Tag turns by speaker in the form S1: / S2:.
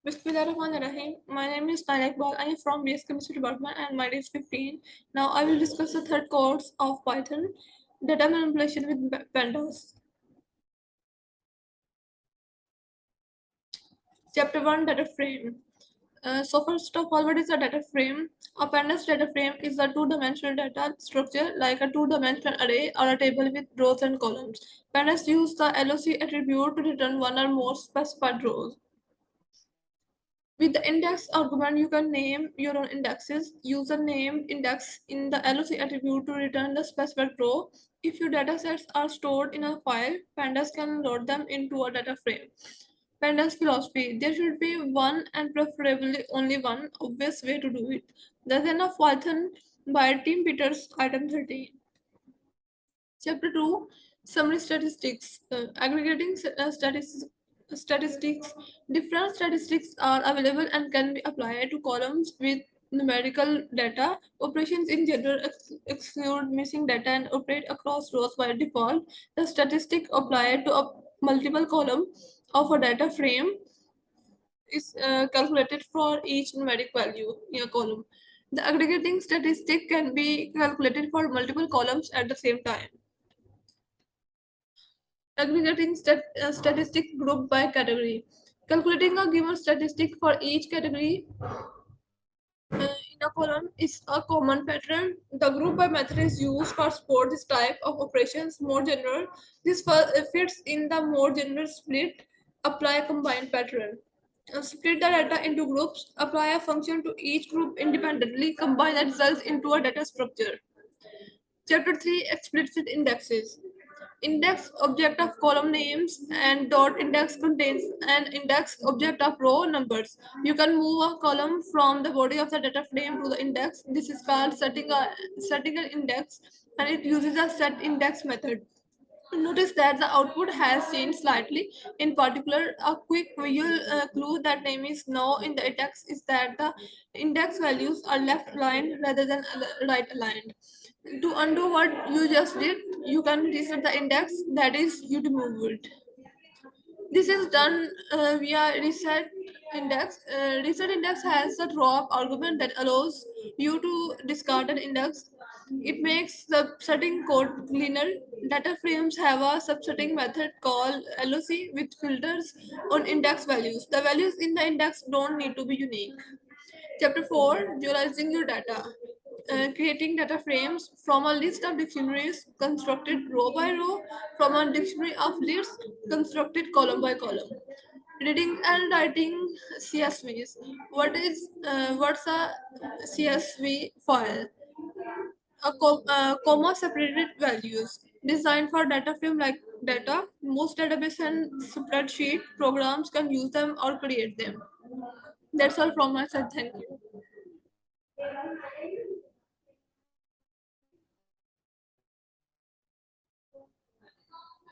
S1: Bismillahirrahmanirrahim. My name is Naila. I am from BS Chemistry Department and my age is 15. Now I will discuss the third course of Python, data manipulation with pandas. Chapter 1, data frame. So first of all, what is a data frame? A pandas data frame is a two-dimensional data structure like a two-dimensional array or a table with rows and columns. Pandas use the LOC attribute to return one or more specified rows. With the index argument, you can name your own indexes. Use the name index in the LOC attribute to return the specified row. If your datasets are stored in a file, pandas can load them into a data frame. Pandas philosophy. There should be one and preferably only one obvious way to do it. The Then of Python by Tim Peters, item 13. Chapter 2, Summary Statistics. Aggregating statistics. Different statistics are available and can be applied to columns with numerical data. Operations in general exclude missing data and operate across rows by default. The statistic applied to a multiple column of a data frame is calculated for each numeric value in a column. The aggregating statistic can be calculated for multiple columns at the same time. Aggregating statistic group by category. Calculating a given statistic for each category in a column is a common pattern. The group by method is used for support this type of operations more general. This fits in the more general split, apply a combined pattern. Split the data into groups, apply a function to each group independently, combine the results into a data structure. Chapter 3, Explicit Indexes. Index object of column names and dot index contains an index object of row numbers. You can move a column from the body of the data frame to the index. This is called setting an index, and it uses a set index method. Notice that the output has changed slightly. In particular, a quick visual clue that name is now in the index is that the index values are left aligned rather than right aligned. To undo what you just did, you can reset the index, that is, you remove it. This is done via reset index. Reset index has a drop argument that allows you to discard an index. It makes the setting code cleaner. Data frames have a subsetting method called LOC with filters on index values. The values in the index don't need to be unique. Chapter 4, Visualizing your data. Creating data frames from a list of dictionaries constructed row by row, from a dictionary of lists constructed column by column. Reading and writing CSVs. What's a CSV file? Comma separated values designed for data frame like data. Most database and spreadsheet programs can use them or create them. That's all from my side. Thank you.